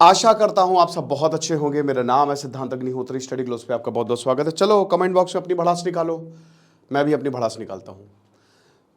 आशा करता हूं आप सब बहुत अच्छे होंगे। मेरा नाम है सिद्धांत अग्निहोत्री, स्टडी ग्लोस पे आपका बहुत बहुत स्वागत है। चलो कमेंट बॉक्स में अपनी भड़ास निकालो, मैं भी अपनी भड़ास निकालता हूं।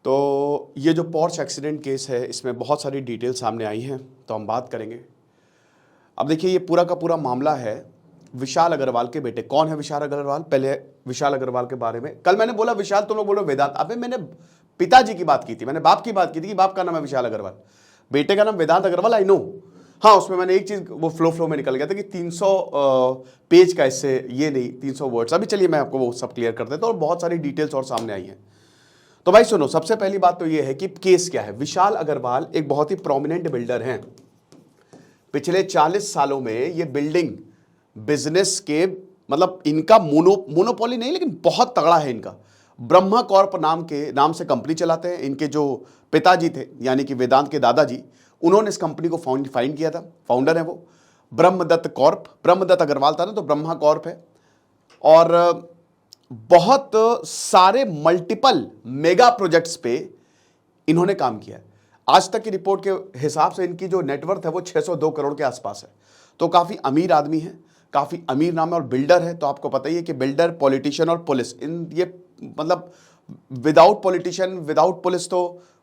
तो ये जो पोर्च एक्सीडेंट केस है, इसमें बहुत सारी डिटेल सामने आई हैं, तो हम बात करेंगे। अब देखिए, ये पूरा का पूरा मामला है विशाल अग्रवाल के बेटे। कौन है विशाल अग्रवाल? पहले विशाल अग्रवाल के बारे में, कल मैंने बोला विशाल, तुम लोग बोलो वेदांत। अबे मैंने पिताजी की बात की थी, मैंने बाप की बात की थी कि बाप का नाम है विशाल अग्रवाल, बेटे का नाम वेदांत अग्रवाल। आई नो, हाँ उसमें मैंने एक चीज वो फ्लो में निकल गया था कि 300 पेज का, इससे ये नहीं 300 वर्ड्स। अभी चलिए मैं आपको वो सब क्लियर कर देता हूँ, और बहुत सारी डिटेल्स और सामने आई हैं। तो भाई सुनो, सबसे पहली बात तो ये है कि केस क्या है। विशाल अग्रवाल एक बहुत ही प्रोमिनेंट बिल्डर हैं। पिछले 40 सालों में ये बिल्डिंग बिजनेस के, मतलब इनका मोनोपोली नहीं, लेकिन बहुत तगड़ा है इनका। ब्रह्मा कॉर्प नाम से कंपनी चलाते हैं। इनके जो पिताजी थे, यानी कि वेदांत के दादाजी, उन्होंने इस कंपनी को फाइंड किया था। फाउंडर है वो ब्रह्मदत्त कॉर्प। ब्रह्मदत्त अग्रवाल था ना, तो ब्रह्मा कॉर्प है। और बहुत सारे मल्टीपल मेगा प्रोजेक्ट्स पे इन्होंने काम किया है। आज तक की रिपोर्ट के हिसाब से इनकी जो नेटवर्थ है वो 602 करोड़ के आसपास है। तो काफ़ी अमीर आदमी है, काफ़ी अमीर नाम है, और बिल्डर है। तो आपको पता ही है कि बिल्डर, पॉलिटिशियन और पुलिस, इन ये मतलब विदाउट पॉलिटिशियन विदाउट पुलिस तो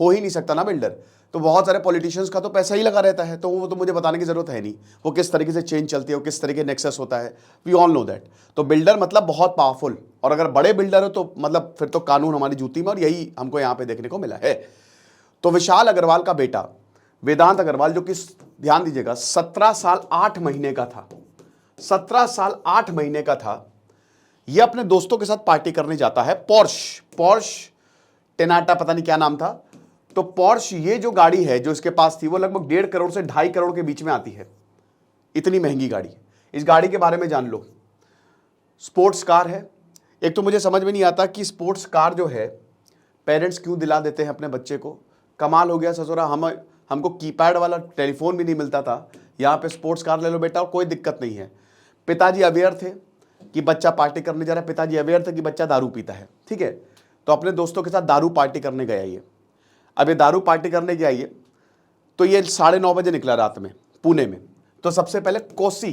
हो ही नहीं सकता ना बिल्डर। तो बहुत सारे पॉलिटिशियंस का तो पैसा ही लगा रहता है, तो वो तो मुझे बताने की जरूरत है नहीं वो किस तरीके से चेंज चलती है, वो किस तरीके नेक्सस होता है। We all know that. तो बिल्डर मतलब बहुत पावरफुल, और अगर बड़े बिल्डर हो तो मतलब फिर तो कानून हमारी जूती में, और यही हमको यहाँ पे देखने को मिला है। तो विशाल अग्रवाल का बेटा वेदांत अग्रवाल, जो कि ध्यान दीजिएगा 17 साल 8 महीने का था, 17 साल 8 महीने का था, यह अपने दोस्तों के साथ पार्टी करने जाता है। पॉर्श टेनाटा, पता नहीं क्या नाम था। तो पॉर्श, ये जो गाड़ी है जो इसके पास थी, वो लगभग 1.5 करोड़ से 2.5 करोड़ के बीच में आती है। इतनी महंगी गाड़ी। इस गाड़ी के बारे में जान लो। स्पोर्ट्स कार है। एक तो मुझे समझ में नहीं आता कि स्पोर्ट्स कार जो है पेरेंट्स क्यों दिला देते हैं अपने बच्चे को। कमाल हो गया ससुरा, हमको कीपैड वाला टेलीफोन भी नहीं मिलता था, यहाँ पे स्पोर्ट्स कार ले लो बेटा, और कोई दिक्कत नहीं है। पिताजी अवेयर थे कि बच्चा पार्टी करने जा रहा है, पिताजी अवेयर थे कि बच्चा दारू पीता है, ठीक है। तो अपने दोस्तों के साथ दारू पार्टी करने गया ये। अब ये दारू पार्टी करने गया ये, तो ये 9:30 बजे निकला रात में पुणे में। तो सबसे पहले कोसी,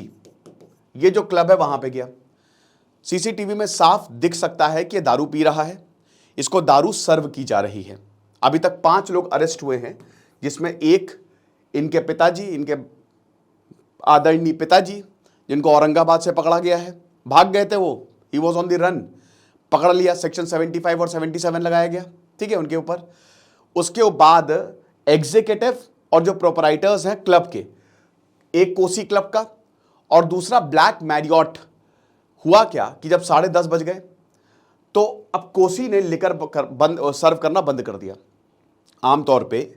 ये जो क्लब है वहां पे गया। सीसीटीवी में साफ दिख सकता है कि ये दारू पी रहा है, इसको दारू सर्व की जा रही है। अभी तक 5 लोग अरेस्ट हुए हैं, जिसमें एक इनके पिताजी, इनके आदरणीय पिताजी, जिनको औरंगाबाद से पकड़ा गया है। भाग गए थे वो, he was on the run, पकड़ लिया, सेक्शन 75 और 77 लगाया गया, ठीक है, उनके ऊपर। उसके बाद एग्जीक्यूटिव और जो प्रोपराइटर्स हैं क्लब के, एक कोसी क्लब का और दूसरा ब्लैक मैरियट। हुआ क्या कि जब 10:30 बज गए, तो अब कोसी ने लिकर सर्व करना बंद कर दिया। आमतौर पे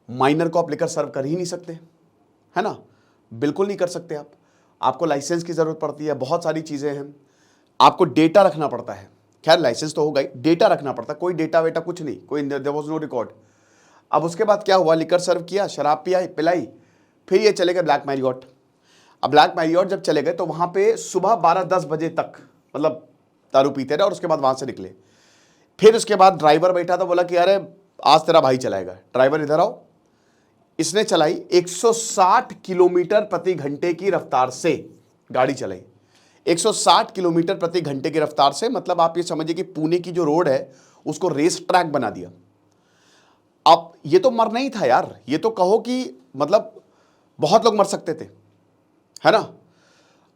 माइनर को आप लिकर सर्व कर ही नहीं सकते, है ना, बिल्कुल नहीं कर सकते आप। आपको लाइसेंस की जरूरत पड़ती है, बहुत सारी चीजें हैं, आपको डेटा रखना पड़ता है। खैर लाइसेंस तो होगा ही, डेटा रखना पड़ता है। कोई डेटा वेटा कुछ नहीं, कोई देयर वाज नो रिकॉर्ड। अब उसके बाद क्या हुआ, लिकर सर्व किया, शराब पिलाई, फिर ये चले गए ब्लैक मैरियट। अब ब्लैक मैरियट जब चले गए तो वहां पे सुबह 12-10 बजे तक मतलब दारू पीते रहे, और उसके बाद वहां से निकले। फिर उसके बाद ड्राइवर बैठा था, बोला कि अरे आज तेरा भाई चलाएगा, ड्राइवर इधर आओ। इसने चलाई 160 किलोमीटर प्रति घंटे की रफ्तार से गाड़ी चलाई, 160 किलोमीटर प्रति घंटे की रफ्तार से। मतलब आप ये समझिए कि पुणे की जो रोड है उसको रेस ट्रैक बना दिया। अब ये तो मरना ही था यार, ये तो कहो कि मतलब बहुत लोग मर सकते थे, है ना।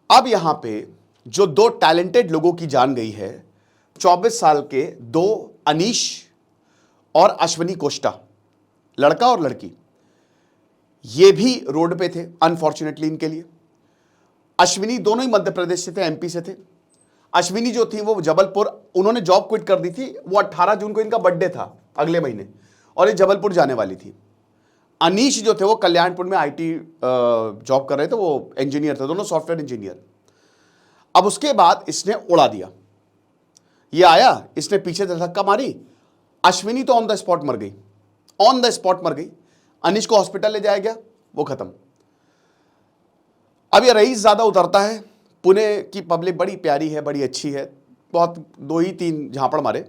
अब यहां पे जो 2 टैलेंटेड लोगों की जान गई है, 24 साल के 2 अनीश और अश्विनी कोष्टा, लड़का और लड़की, ये भी रोड पे थे अनफॉर्चुनेटली इनके लिए। अश्विनी दोनों ही मध्य प्रदेश से थे, एमपी से थे। अश्विनी जो थी वो जबलपुर, उन्होंने जॉब क्विट कर दी थी, वो 18 जून को इनका बर्थडे था अगले महीने, और ये जबलपुर जाने वाली थी। अनीश जो थे वो कल्याणपुर में आईटी जॉब कर रहे थे, वो इंजीनियर थे, दोनों सॉफ्टवेयर इंजीनियर। अब उसके बाद इसने उड़ा दिया, ये आया, इसने पीछे से धक्का मारी, अश्विनी तो ऑन द स्पॉट मर गई, ऑन द स्पॉट मर गई। अनीश को हॉस्पिटल ले जाया गया, वो खत्म। अब ये रईस ज्यादा उतरता है। पुणे की पब्लिक बड़ी प्यारी है, बड़ी अच्छी है, बहुत 2 ही 3 झापड़ मारे।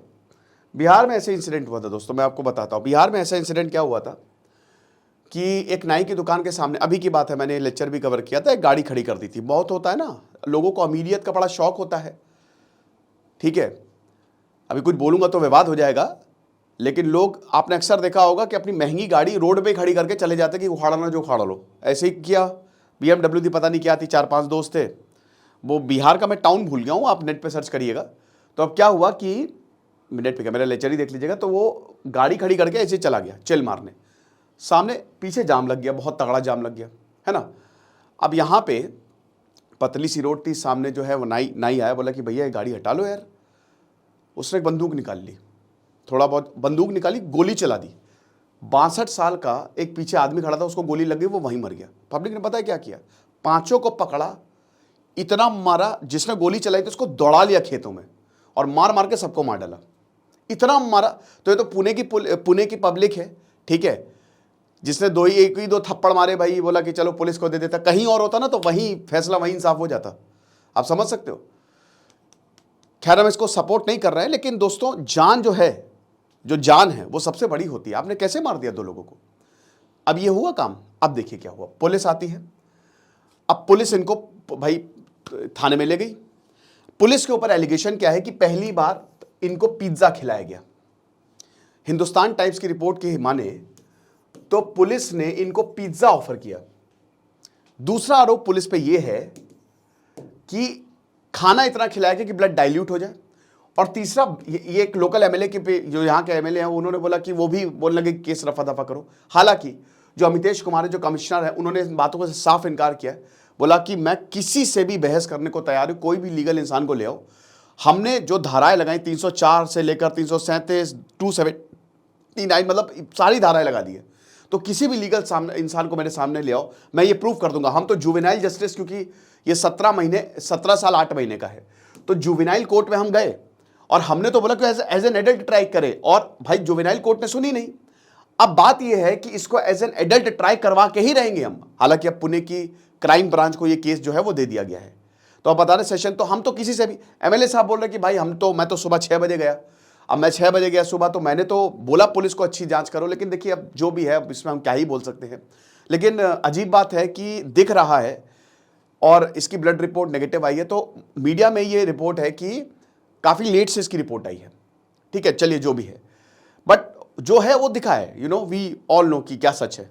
बिहार में ऐसे इंसिडेंट हुआ था दोस्तों, मैं आपको बताता हूं। बिहार में ऐसा इंसिडेंट क्या हुआ था कि एक नाई की दुकान के सामने, अभी की बात है, मैंने लेक्चर भी कवर किया था, एक गाड़ी खड़ी कर दी थी। बहुत होता है ना, लोगों को अमीरियत का बड़ा शौक होता है, ठीक है। अभी कुछ बोलूंगा तो विवाद हो जाएगा, लेकिन लोग, आपने अक्सर देखा होगा कि अपनी महंगी गाड़ी रोड पे खड़ी करके चले जाते कि उखाड़ना जो उखाड़ लो। ऐसे ही किया, BMW थी, पता नहीं क्या थी, 4-5 दोस्त थे, वो बिहार का, मैं टाउन भूल गया हूँ, आप नेट पे सर्च करिएगा। तो अब क्या हुआ कि नेट पे क्या, मेरा लेक्चर ही देख लीजिएगा, तो वो गाड़ी खड़ी करके ऐसे चला गया चिल मारने, सामने पीछे जाम लग गया, बहुत तगड़ा जाम लग गया, है ना। अब यहाँ पे पतली सी रोड थी, सामने जो है वो नाई आया, बोला कि भैया ये गाड़ी हटा लो यार। उसने एक बंदूक निकाल ली, थोड़ा बहुत बंदूक निकाली, गोली चला दी। 62 साल का एक पीछे आदमी खड़ा था, उसको गोली लग गई, वो वहीं मर गया। पब्लिक ने पता है क्या किया, पांचों को पकड़ा, इतना मारा, जिसने गोली चलाई थी उसको दौड़ा लिया खेतों में और मार मार के सबको मार डाला, इतना मारा। तो ये तो पुणे की पब्लिक है, ठीक है, जिसने एक ही दो थप्पड़ मारे, भाई बोला कि चलो पुलिस को दे देता। कहीं और होता ना तो वहीं फैसला, वहीं इंसाफ हो जाता। आप समझ सकते हो। खैर, हम इसको सपोर्ट नहीं कर रहे हैं, लेकिन दोस्तों जान जो है, जो जान है वो सबसे बड़ी होती है। आपने कैसे मार दिया 2 लोगों को। अब ये हुआ काम। अब देखिए क्या हुआ, पुलिस आती है। अब पुलिस इनको भाई थाने में ले गई। पुलिस के ऊपर एलिगेशन क्या है कि पहली बार इनको पिज्जा खिलाया गया। हिंदुस्तान टाइम्स की रिपोर्ट की माने तो पुलिस ने इनको पिज्जा ऑफर किया। दूसरा आरोप पुलिस पे यह है कि खाना इतना खिलाया गया कि ब्लड डाइल्यूट हो जाए। और तीसरा, ये एक लोकल एमएलए के, जो यहाँ के एमएलए हैं, उन्होंने बोला कि वो भी बोलने लगे केस रफा दफा करो। हालांकि जो अमितेश कुमार है, जो कमिश्नर है, उन्होंने इन बातों को साफ इनकार किया है। बोला कि मैं किसी से भी बहस करने को तैयार हूं, कोई भी लीगल इंसान को ले आओ। हमने जो धाराएं लगाई 304 से लेकर 337, 279, मतलब सारी धाराएं लगा दी है। तो किसी भी लीगल इंसान को मेरे सामने ले आओ, मैं ये प्रूव कर दूंगा। हम तो जुवेनाइल जस्टिस, क्योंकि ये 17 साल 8 महीने का है, तो जुवेनाइल कोर्ट में हम गए और हमने तो बोला कि एज एन एडल्ट ट्राई करे, और भाई जुवेनाइल कोर्ट ने सुनी नहीं। अब बात यह है कि इसको एज एन एडल्ट ट्राई करवा के ही रहेंगे हम। हालांकि अब पुणे की क्राइम ब्रांच को ये केस जो है वो दे दिया गया है। तो अब बता रहे सेशन, तो हम तो किसी से भी, एमएलए साहब बोल रहे कि भाई मैं तो सुबह 6 बजे गया। अब मैं 6 बजे गया सुबह, तो मैंने तो बोला पुलिस को अच्छी जांच करो, लेकिन देखिए अब जो भी है इसमें हम क्या ही बोल सकते हैं। लेकिन अजीब बात है कि दिख रहा है, और इसकी ब्लड रिपोर्ट नेगेटिव आई है। तो मीडिया में ये रिपोर्ट है कि काफ़ी लेट से इसकी रिपोर्ट आई है, ठीक है, चलिए जो भी है, बट जो है वो दिखा है, वी ऑल नो कि क्या सच है।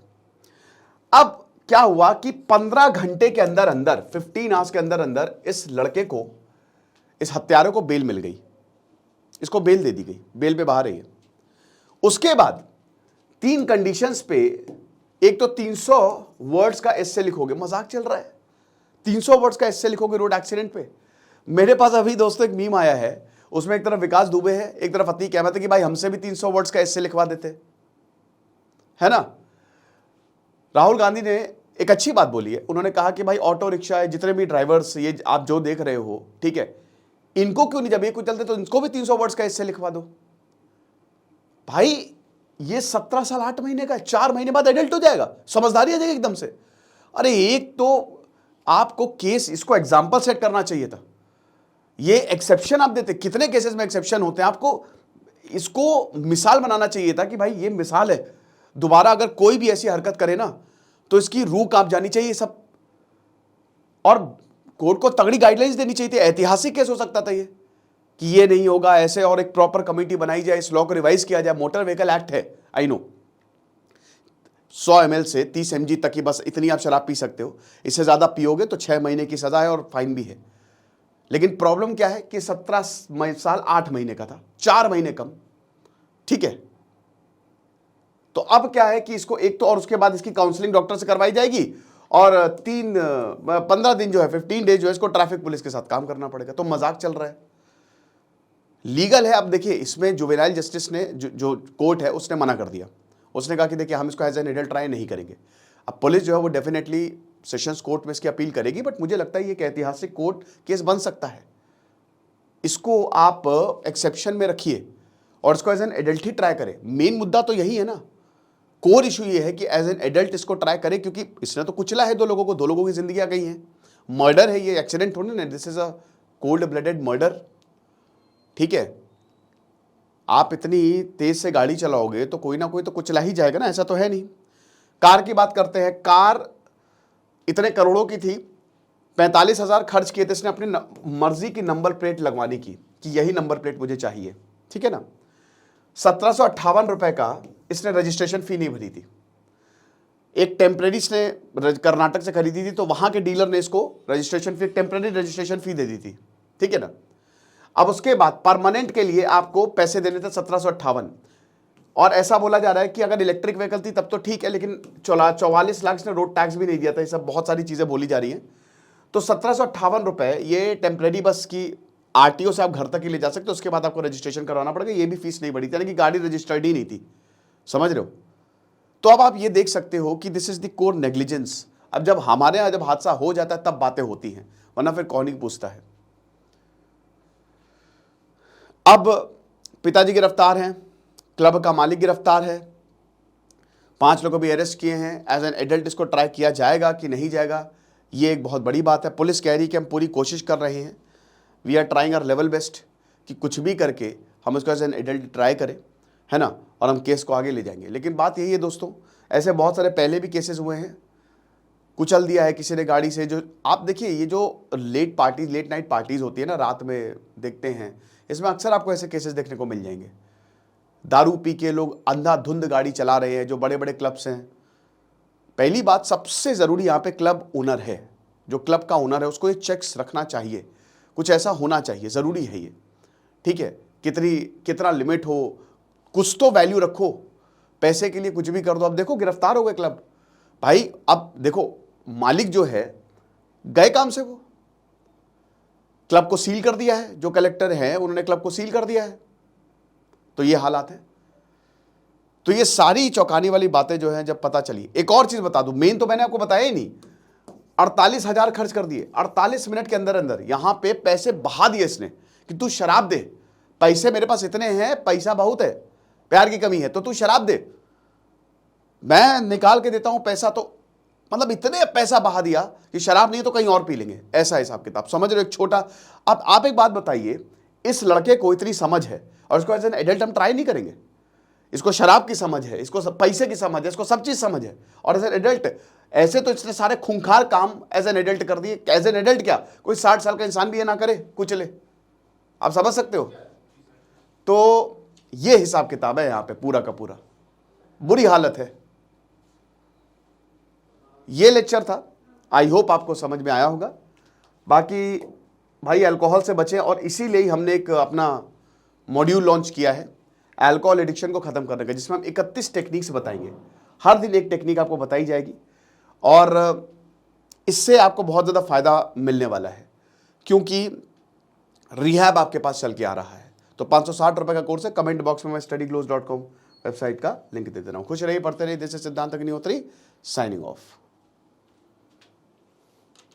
अब क्या हुआ कि 15 घंटे के अंदर अंदर, 15 आवर्स के अंदर अंदर इस लड़के को, इस हत्यारे को बेल मिल गई। इसको बेल दे दी गई, बेल पे बाहर है। उसके बाद 3 कंडीशंस पे, एक तो 300 वर्ड्स का एस्से लिखोगे, मजाक चल रहा है, 300 वर्ड्स का एस्से लिखोगे रोड एक्सीडेंट पे। मेरे पास अभी दोस्तों एक मीम आया है, उसमें एक तरफ विकास दुबे है, एक तरफ अतीक अहमद है कि भाई हमसे भी 300 वर्ड्स का एस्से लिखवा देते, है ना। राहुल गांधी ने एक अच्छी बात बोली है, उन्होंने कहा कि भाई ऑटो रिक्शा है, जितने भी ड्राइवर्स ये आप जो देख रहे हो, ठीक है, इनको क्यों नहीं, जब ये कुछ चलते तो इनको भी 300 वर्ड्स का एस्से लिखवा दो। भाई ये 17 साल 8 महीने का है, 4 महीने बाद एडल्ट हो जाएगा, समझदारी आ जाएगी एकदम से। अरे एक तो आपको केस, इसको एग्जाम्पल सेट करना चाहिए था। ये एक्सेप्शन आप देते, कितने केसेस में एक्सेप्शन होते हैं, आपको इसको मिसाल बनाना चाहिए था कि भाई ये मिसाल है, दोबारा अगर कोई भी ऐसी हरकत करे ना तो इसकी रूह कांप जानी चाहिए सब, और कोर्ट को तगड़ी गाइडलाइंस देनी चाहिए थी। ऐतिहासिक केस हो सकता था ये, कि ये नहीं होगा ऐसे, और एक प्रॉपर कमेटी बनाई जाए, इस लॉ को रिवाइज किया जाए। मोटर व्हीकल एक्ट है, आई नो, 100 ml से 30 mg तक की बस इतनी आप शराब पी सकते हो, इससे ज्यादा पियोगे तो 6 महीने की सजा है और फाइन भी है। लेकिन प्रॉब्लम क्या है कि 17 साल 8 महीने का था, 4 महीने कम, ठीक है। तो अब क्या है कि इसको एक तो, और उसके बाद इसकी काउंसलिंग डॉक्टर से करवाई जाएगी, और 15 दिन जो है, 15 डेज जो है, इसको ट्रैफिक पुलिस के साथ काम करना पड़ेगा। तो मजाक चल रहा है, लीगल है। अब देखिए इसमें जुवेनाइल जस्टिस ने, जो कोर्ट है उसने मना कर दिया, उसने कहा कि देखिए हम इसको एज एन एडल्ट ट्राई नहीं करेंगे। अब पुलिस जो है वो डेफिनेटली सेशंस कोर्ट में इसकी अपील करेगी, बट मुझे लगता है ये एक ऐतिहासिक कोर्ट केस बन सकता है। इसको आप एक्सेप्शन में रखिए और इसको एज एन एडल्ट ही ट्राई करें। मेन मुद्दा तो यही है ना, कोर इशू ये है कि एज एन एडल्ट इसको ट्राई करें, क्योंकि इसने तो कुचला है 2 लोगों को, 2 लोगों की जिंदगियां गई हैं। मर्डर है ये, एक्सीडेंट थोड़ी ना, this is a cold blooded murder, ठीक है। आप इतनी तेज से गाड़ी चलाओगे तो कोई ना कोई तो कुचला ही जाएगा ना, ऐसा तो है नहीं। कार की बात करते हैं। कार इतने करोड़ों की थी, 45,000 खर्च किए थे इसने अपनी मर्जी की नंबर प्लेट लगवाने की कि यही नंबर प्लेट मुझे चाहिए, ठीक है ना। 1758 का इसने रजिस्ट्रेशन फी नहीं भरी थी। एक टेम्परेरी इसने कर्नाटक से खरीदी थी, तो वहां के डीलर ने इसको registration fee, temporary registration fee दे दी थी, ठीक है ना। अब उसके बाद परमानेंट के लिए आपको पैसे देने थे 1758, और ऐसा बोला जा रहा है कि अगर इलेक्ट्रिक व्हीकल थी तब तो ठीक है, लेकिन 44 लाख इसने रोड टैक्स भी नहीं दिया था। ये सब बहुत सारी चीजें बोली जा रही हैं। तो 1758 रुपए ये टेम्परेरी बस की आरटीओ से आप घर तक ही ले जा सकते हो, उसके बाद आपको रजिस्ट्रेशन करवाना पड़ेगा। ये भी फीस नहीं बढ़ी थी, यानी कि गाड़ी रजिस्टर्ड ही नहीं थी, समझ रहे हो। तो अब आप ये देख सकते हो कि this is the core negligence. अब जब हमारे यहां जब हादसा हो जाता है तब बातें होती हैं, वरना फिर कौन ही पूछता है। अब पिताजी गिरफ्तार हैं, क्लब का मालिक गिरफ्तार है, 5 लोगों को भी अरेस्ट किए हैं। एज एन एडल्ट इसको ट्राई किया जाएगा कि नहीं जाएगा, ये एक बहुत बड़ी बात है। पुलिस कह रही है कि हम पूरी कोशिश कर रहे हैं, we are trying our level best, कि कुछ भी करके हम इसको एज एन एडल्ट ट्राई करें, है ना, और हम केस को आगे ले जाएंगे। लेकिन बात यही है दोस्तों, ऐसे बहुत सारे पहले भी केसेस हुए हैं, कुचल दिया है किसी ने गाड़ी से। जो आप देखिए, ये जो लेट नाइट पार्टीज होती है ना, रात में देखते हैं, इसमें अक्सर आपको ऐसे केसेस देखने को मिल जाएंगे। दारू पी के लोग अंधाधुंध गाड़ी चला रहे हैं, जो बड़े बड़े क्लब्स हैं। पहली बात, सबसे ज़रूरी यहाँ पे क्लब ओनर है, जो क्लब का ओनर है उसको ये चेक्स रखना चाहिए, कुछ ऐसा होना चाहिए, ज़रूरी है ये, ठीक है। कितना लिमिट हो, कुछ तो वैल्यू रखो, पैसे के लिए कुछ भी कर दो। अब देखो गिरफ्तार हो गए क्लब भाई। अब देखो मालिक जो है गए काम से, वो क्लब को सील कर दिया है, जो कलेक्टर है उन्होंने क्लब को सील कर दिया है। तो ये हालात है। तो ये सारी चौंकाने वाली बातें जो हैं जब पता चली। एक और चीज बता दूं, मेन तो मैंने आपको बताया ही नहीं, 48,000 खर्च कर दिए 48 मिनट के अंदर अंदर। यहां पे पैसे बहा दिए इसने कि तू शराब दे, पैसे मेरे पास इतने हैं, पैसा बहुत है, प्यार की कमी है तो तू शराब दे, मैं निकाल के देता हूं पैसा। तो मतलब इतने पैसा बहा दिया कि शराब नहीं तो कहीं और पी लेंगे, ऐसा हिसाब किताब, समझ रहे हो। एक छोटा, अब आप एक बात बताइए, इस लड़के को इतनी समझ है और इसको एज एन एडल्ट हम ट्राई नहीं करेंगे। इसको शराब की समझ है, इसको पैसे की समझ है, इसको सब चीज समझ है, और एज एन एडल्ट ऐसे तो इसने सारे खूंखार काम एज एन एडल्ट कर दिए। एज एन एडल्ट क्या, कोई 60 साल का इंसान भी ये ना करे, कुचले, आप समझ सकते हो। तो ये हिसाब किताब है यहां पे पूरा का पूरा, बुरी हालत है। ये लेक्चर था, आई होप आपको समझ में आया होगा। बाकी भाई अल्कोहल से बचें, और इसीलिए ही हमने एक अपना मॉड्यूल लॉन्च किया है अल्कोहल एडिक्शन को खत्म करने का, जिसमें हम 31 टेक्निक्स बताएंगे। हर दिन एक टेक्निक आपको बताई जाएगी, और इससे आपको बहुत ज़्यादा फायदा मिलने वाला है, क्योंकि रिहैब आपके पास चल के आ रहा है। तो 560 रुपये का कोर्स है। कमेंट बॉक्स में मैं studyclose.com वेबसाइट का लिंक दे दे रहा हूँ। खुश रहिए, पढ़ते रहिए। दिस इज सिद्धांत अग्निहोत्री, साइनिंग ऑफ।